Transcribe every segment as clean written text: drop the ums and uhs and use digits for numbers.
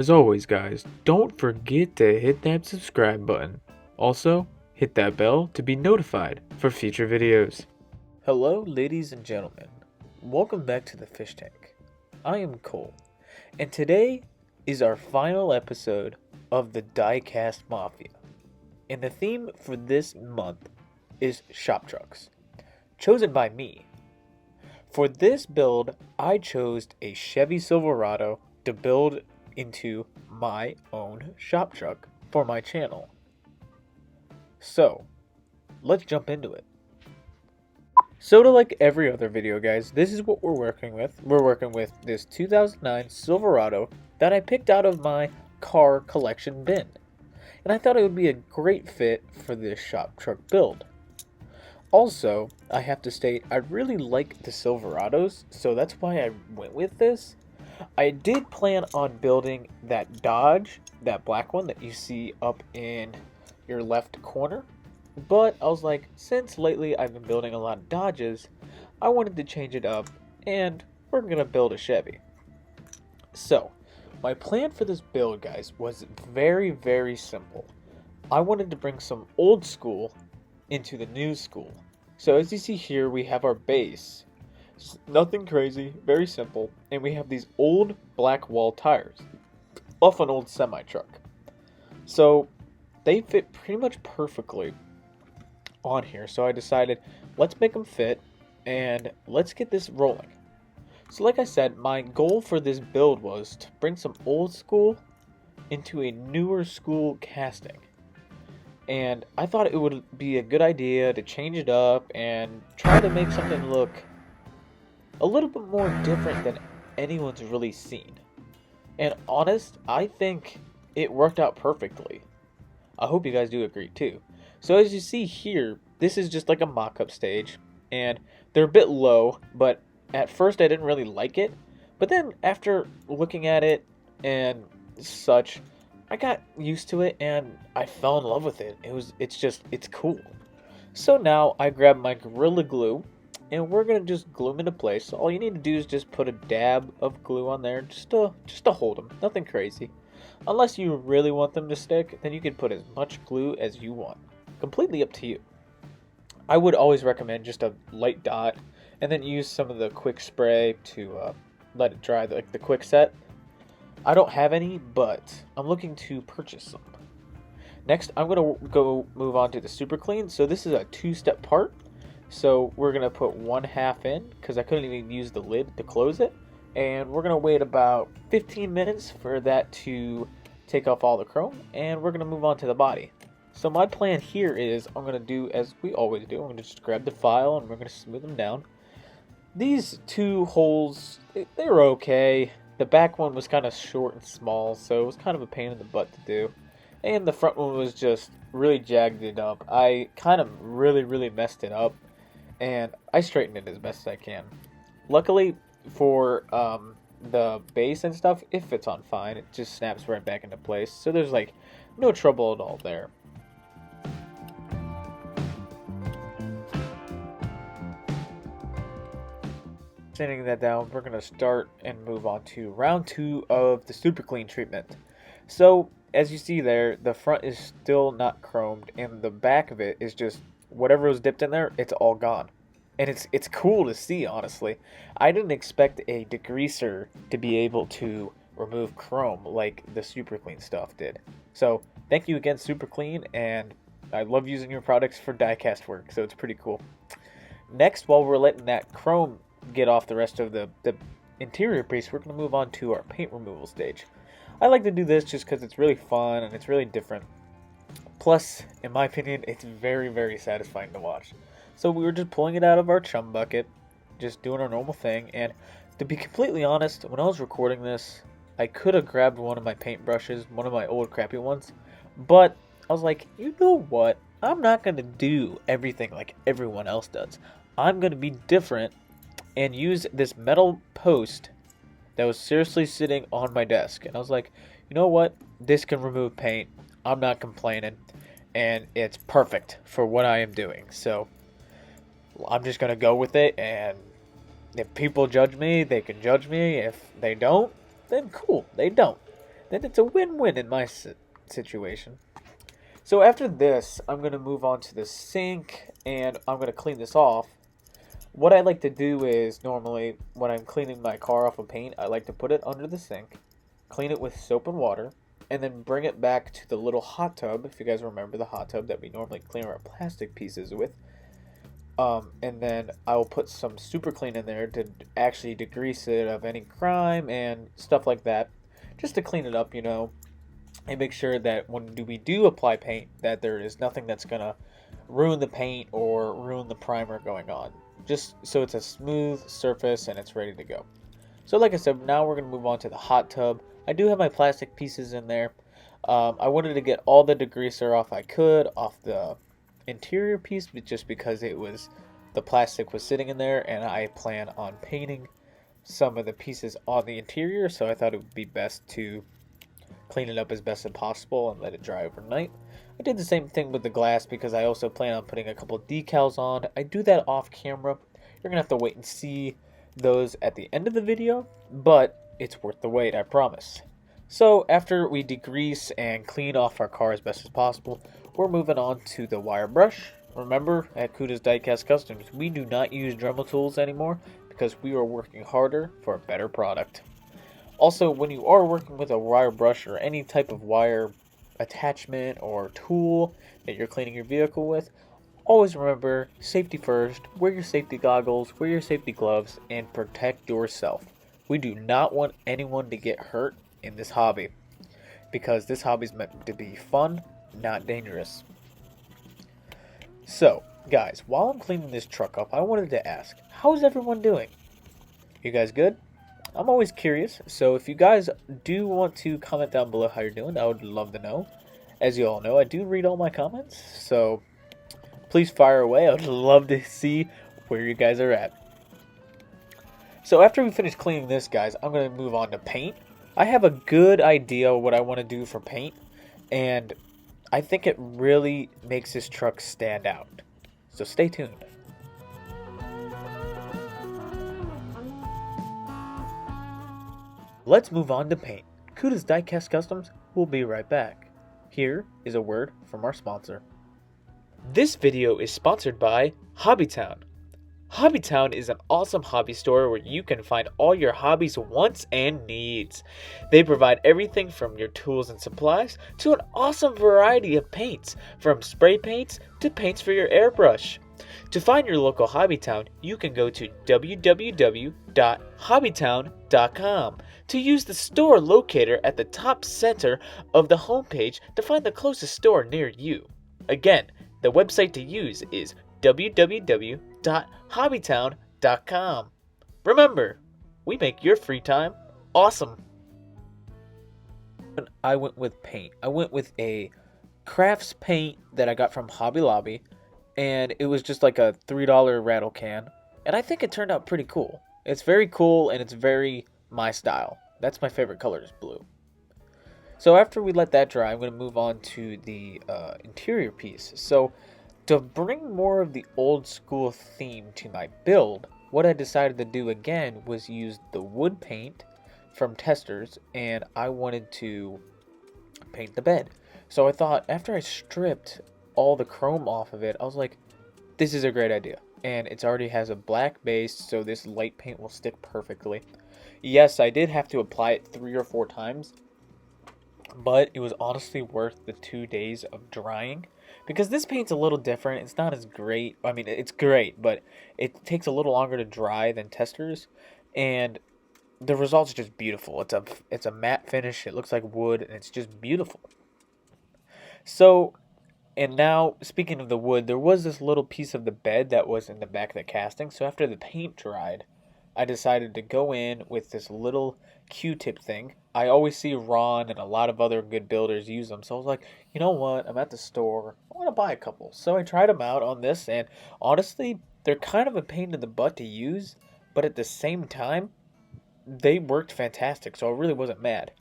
As always, guys, don't forget to hit that subscribe button. Also, hit that bell to be notified for future videos. Hello, ladies and gentlemen. Welcome back to the Fish Tank. I am Cole, and today is our final episode of the Diecast Mafia. And the theme for this month is shop trucks, chosen by me. For this build, I chose a Chevy Silverado to build into my own shop truck for my channel. So, let's jump into it. So to like every other video, guys, this is what we're working with. We're working with this 2009 Silverado that I picked out of my car collection bin. And I thought it would be a great fit for this shop truck build. Also, I have to state, I really like the Silverados, so that's why I went with this. I did plan on building that Dodge, that black one that you see up in your left corner. But I was like, since lately I've been building a lot of Dodges, I wanted to change it up, and we're going to build a Chevy. So, my plan for this build, guys, was very, very simple. I wanted to bring some old school into the new school. So as you see here, we have our base. Nothing crazy, very simple, and we have these old black wall tires off an old semi-truck. So they fit pretty much perfectly on here, so I decided let's make them fit and let's get this rolling. So like I said, my goal for this build was to bring some old school into a newer school casting. And I thought it would be a good idea to change it up and try to make something look a little bit more different than anyone's really seen. And honest, I think it worked out perfectly. I hope you guys do agree too. So as you see here, this is just like a mock-up stage, and they're a bit low, but at first I didn't really like it. But then after looking at it and such, I got used to it and I fell in love with it. It's cool. So now I grabbed my Gorilla Glue and we're gonna just glue them into place. So all you need to do is just put a dab of glue on there just to hold them. Nothing crazy. Unless you really want them to stick, then you can put as much glue as you want. Completely up to you. I would always recommend just a light dot and then use some of the quick spray to let it dry, like the quick set. I don't have any, but I'm looking to purchase some. Next, I'm going to go move on to the super clean. So this is a two-step part. So we're going to put one half in because I couldn't even use the lid to close it. And we're going to wait about 15 minutes for that to take off all the chrome. And we're going to move on to the body. So my plan here is I'm going to do as we always do. I'm going to just grab the file and we're going to smooth them down. These two holes, they were okay. The back one was kind of short and small, so it was kind of a pain in the butt to do. And the front one was just really jagged it up. I kind of really messed it up, and I straightened it as best as I can. Luckily for the base and stuff, it fits on fine. It just snaps right back into place, so there's like no trouble at all there. Sanding that down, we're going to start and move on to round 2 of the super clean treatment. So as you see there, the front is still not chromed and the back of it is just whatever was dipped in there, it's all gone. And it's cool to see, honestly. I didn't expect a degreaser to be able to remove chrome like the super clean stuff did. So thank you again, super clean, and I love using your products for diecast work, so it's pretty cool. Next, while we're letting that chrome get off the rest of the interior piece, we're going to move on to our paint removal stage. I like to do this just because it's really fun and it's really different. Plus, in my opinion, it's very satisfying to watch. So we were just pulling it out of our chum bucket, just doing our normal thing, and to be completely honest, when I was recording this, I could have grabbed one of my paint brushes, one of my old crappy ones, but I was like, you know what? I'm not going to do everything like everyone else does. I'm going to be different and use this metal post that was seriously sitting on my desk. And I was like, you know what? This can remove paint. I'm not complaining. And it's perfect for what I am doing. So I'm just going to go with it. And if people judge me, they can judge me. If they don't, then cool. They don't. then it's a win-win in my situation. So after this, I'm going to move on to the sink, and I'm going to clean this off. What I like to do is, normally, when I'm cleaning my car off of paint, I like to put it under the sink, clean it with soap and water, and then bring it back to the little hot tub, if you guys remember the hot tub that we normally clean our plastic pieces with. And then I will put some super clean in there to actually degrease it of any crime and stuff like that, just to clean it up, and make sure that when we do apply paint, that there is nothing that's gonna ruin the paint or ruin the primer going on. Just so it's a smooth surface and it's ready to go. So like I said, now we're gonna move on to the hot tub. I do have my plastic pieces in there. I wanted to get all the degreaser off I could off the interior piece, but just because the plastic was sitting in there, and I plan on painting some of the pieces on the interior, so I thought it would be best to clean it up as best as possible and let it dry overnight. I did the same thing with the glass because I also plan on putting a couple of decals on. I do that off camera. You're gonna have to wait and see those at the end of the video, but it's worth the wait, I promise. So after we degrease and clean off our car as best as possible, we're moving on to the wire brush. Remember, at Cuda's Diecast Customs, we do not use Dremel tools anymore because we are working harder for a better product. Also, when you are working with a wire brush or any type of wire attachment or tool that you're cleaning your vehicle with, always remember, safety first, wear your safety goggles, wear your safety gloves, and protect yourself. We do not want anyone to get hurt in this hobby, because this hobby is meant to be fun, not dangerous. So, guys, while I'm cleaning this truck up, I wanted to ask, how's everyone doing? You guys good? I'm always curious, so if you guys do want to comment down below how you're doing, I would love to know. As you all know, I do read all my comments, so please fire away. I would love to see where you guys are at. So after we finish cleaning this, guys, I'm going to move on to paint. I have a good idea what I want to do for paint, and I think it really makes this truck stand out. So stay tuned. Let's move on to paint. Cuda's Diecast Customs will be right back. Here is a word from our sponsor. This video is sponsored by Hobbytown. Hobbytown is an awesome hobby store where you can find all your hobbies' wants and needs. They provide everything from your tools and supplies to an awesome variety of paints, from spray paints to paints for your airbrush. To find your local Hobbytown, you can go to www.hobbytown.com to use the store locator at the top center of the homepage to find the closest store near you. Again, the website to use is www.hobbytown.com. Remember, we make your free time awesome. I went with paint. I went with a crafts paint that I got from Hobby Lobby, and it was just like a $3 rattle can, and I think it turned out pretty cool. It's very cool, and it's very my style. That's my favorite color, is blue. So after we let that dry, I'm going to move on to the interior piece. So to bring more of the old school theme to my build, what I decided to do again was use the wood paint from Testers, and I wanted to paint the bed. So I thought, after I stripped all the chrome off of it, I was like, this is a great idea. And it already has a black base, so this light paint will stick perfectly. Yes, I did have to apply it 3 or 4 times, but it was honestly worth the 2 days of drying, because this paint's a little different. It's not as great. I mean, it's great, but it takes a little longer to dry than Testers, and the result's just beautiful. It's a matte finish. It looks like wood, and it's just beautiful. So, and now, speaking of the wood, there was this little piece of the bed that was in the back of the casting. So after the paint dried, I decided to go in with this little Q-tip thing. I always see Ron and a lot of other good builders use them. So I was like, you know what? I'm at the store. I want to buy a couple. So I tried them out on this, and honestly, they're kind of a pain in the butt to use. But at the same time, they worked fantastic. So I really wasn't mad.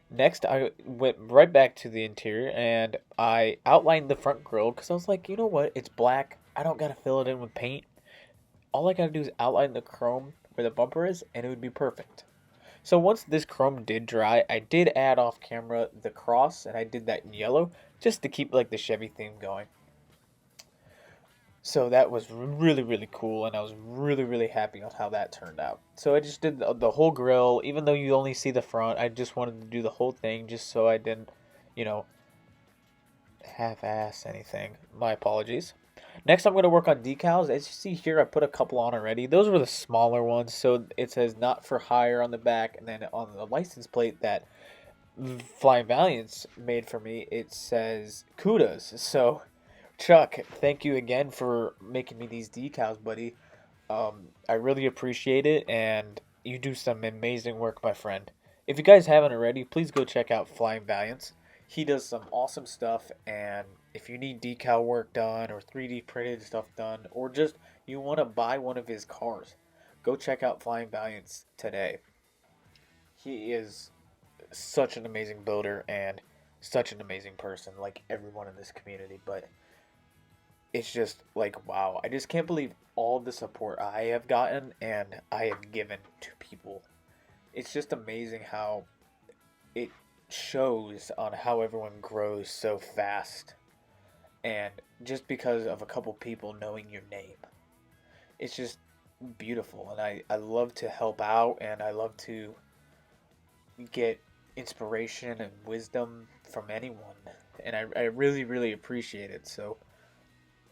Next, I went right back to the interior, and I outlined the front grille because I was like, you know what? It's black. I don't got to fill it in with paint. All I got to do is outline the chrome where the bumper is, and it would be perfect. So once this chrome did dry, I did add off camera the cross, and I did that in yellow just to keep like the Chevy theme going. So that was really, really cool, and I was really, really happy on how that turned out. So I just did the whole grill, even though you only see the front. I just wanted to do the whole thing just so I didn't, you know, half-ass anything. My apologies. Next, I'm going to work on decals. As you see here, I put a couple on already. Those were the smaller ones, so it says not for hire on the back, and then on the license plate that Flying Valiants made for me, it says Cudas. So Chuck, thank you again for making me these decals, buddy. I really appreciate it, and you do some amazing work, my friend. If you guys haven't already, please go check out Flying Valiants. He does some awesome stuff, and if you need decal work done or 3D printed stuff done, or just you want to buy one of his cars, go check out Flying Valiants today. He is such an amazing builder and such an amazing person, like everyone in this community, but it's just like, wow, I just can't believe all the support I have gotten and I have given to people. It's just amazing how it shows on how everyone grows so fast, and just because of a couple people knowing your name, it's just beautiful. And I love to help out, and I love to get inspiration and wisdom from anyone, and I really, really appreciate it. So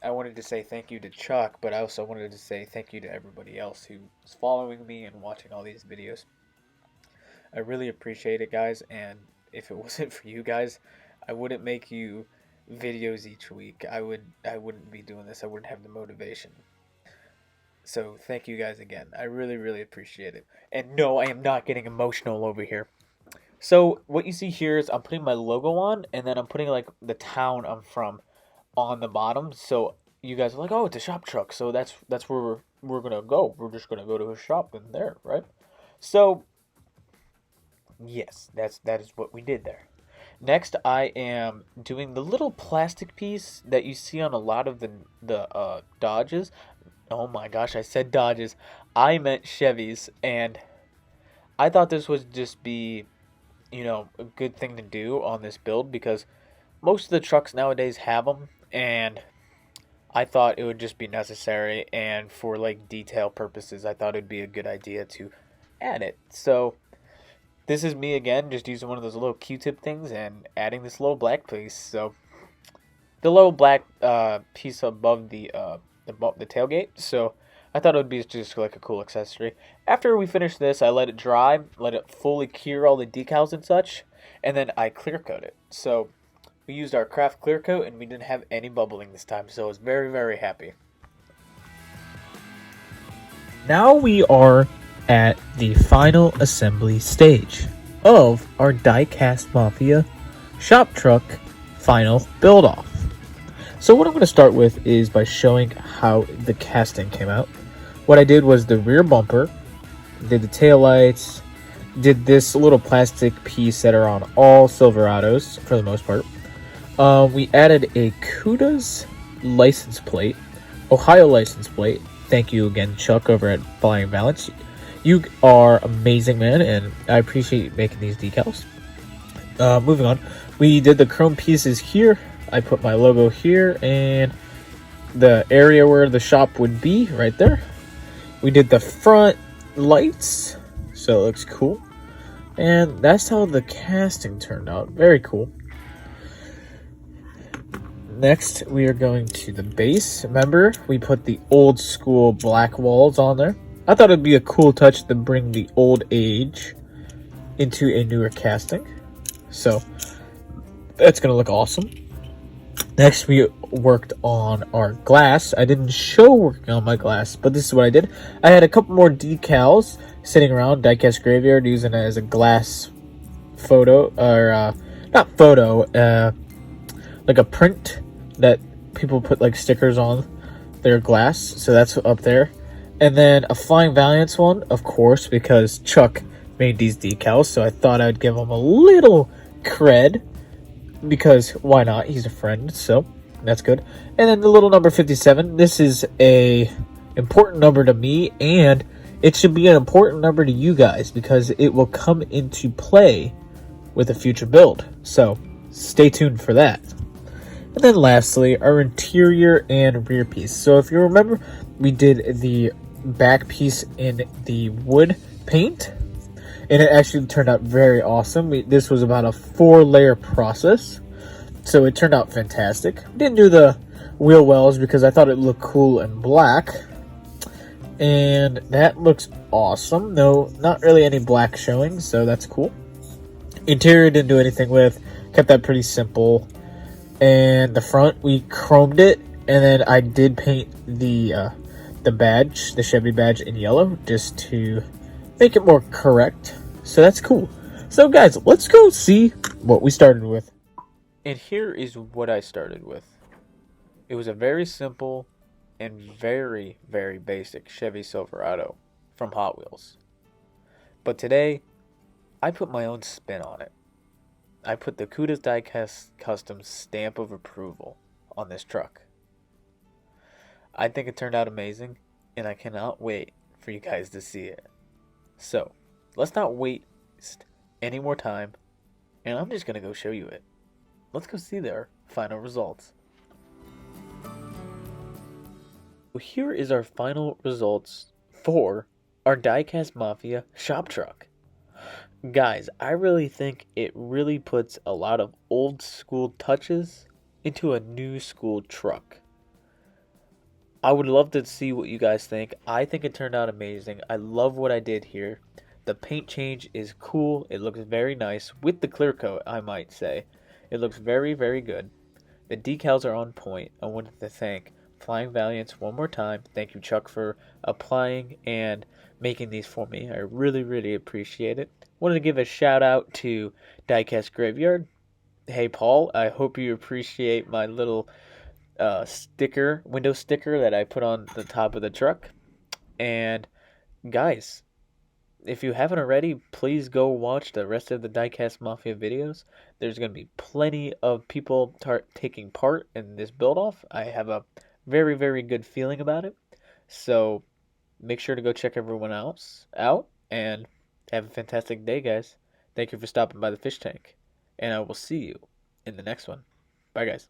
I wanted to say thank you to Chuck, but I also wanted to say thank you to everybody else who is following me and watching all these videos. I really appreciate it, guys, and if it wasn't for you guys, I wouldn't make you videos each week. I wouldn't be doing this. I wouldn't have the motivation. So thank you guys again. I really, really appreciate it. And no, I am not getting emotional over here. So what you see here is I'm putting my logo on, and then I'm putting like the town I'm from on the bottom. So you guys are like, oh, it's a shop truck. So that's where we're gonna go. We're just gonna go to a shop in there, right? So yes, that is what we did there. Next, I am doing the little plastic piece that you see on a lot of the Dodges. Oh my gosh, I said Dodges. I meant Chevys, and I thought this would just be, a good thing to do on this build because most of the trucks nowadays have them, and I thought it would just be necessary, and for like detail purposes, I thought it'd be a good idea to add it. So this is me again, just using one of those little Q-tip things and adding this little black piece. So the little black piece above the tailgate. So I thought it would be just like a cool accessory. After we finish this, I let it dry, let it fully cure all the decals and such, and then I clear coat it. So we used our craft clear coat, and we didn't have any bubbling this time, so I was very, very happy. Now we are at the final assembly stage of our Diecast Mafia shop truck final build off. So what I'm going to start with is by showing how the casting came out. What I did was the rear bumper, did the tail lights, did this little plastic piece that are on all Silverados for the most part. We added a Cuda's license plate, Ohio license plate. Thank you again, Chuck, over at Flying Valiants. You are amazing, man, and I appreciate making these decals. Moving on, we did the chrome pieces here. I put my logo here and the area where the shop would be right there. We did the front lights, so it looks cool. And that's how the casting turned out. Very cool. Next, we are going to the base. Remember, we put the old school black walls on there. I thought it'd be a cool touch to bring the old age into a newer casting. So that's going to look awesome. Next, we worked on our glass. I didn't show working on my glass, but this is what I did. I had a couple more decals sitting around Diecast Graveyard, using it as a glass photo, or not photo, like a print that people put like stickers on their glass. So that's up there. And then a Flying Valiants one, of course, because Chuck made these decals, so I thought I'd give him a little cred, because why not? He's a friend, so that's good. And then the little number 57. This is a important number to me, and it should be an important number to you guys because it will come into play with a future build. So stay tuned for that. And then lastly, our interior and rear piece. So if you remember, we did the back piece in the wood paint, and it actually turned out very awesome. This was about a 4-layer process, so it turned out fantastic. Didn't do the wheel wells because I thought it looked cool in black, and that looks awesome. No, not really any black showing, so that's cool. Interior didn't do anything with, kept that pretty simple. And the front, we chromed it, and then I did paint the badge, the Chevy badge, in yellow just to make it more correct. So that's cool. So guys, let's go see what we started with. And here is what I started with. It was a very simple and very, very basic Chevy Silverado from Hot Wheels. But today, I put my own spin on it. I put the Cuda Diecast Custom stamp of approval on this truck. I think it turned out amazing, and I cannot wait for you guys to see it. So, let's not waste any more time, and I'm just going to go show you it. Let's go see their final results. So here is our final results for our Diecast Mafia shop truck. Guys, I really think it really puts a lot of old school touches into a new school truck. I would love to see what you guys think. I think it turned out amazing. I love what I did here. The paint change is cool. It looks very nice with the clear coat, I might say. It looks very, very good. The decals are on point. I wanted to thank Flying Valiants one more time. Thank you, Chuck, for applying and making these for me. I really, really appreciate it. Wanted to give a shout out to Diecast Graveyard. Hey, Paul, I hope you appreciate my little window sticker that I put on the top of the truck. And guys, if you haven't already, please go watch the rest of the Diecast Mafia videos. There's going to be plenty of people taking part in this build-off. I have a very, very good feeling about it. So make sure to go check everyone else out and have a fantastic day, guys. Thank you for stopping by the fish tank, and I will see you in the next one. Bye, guys.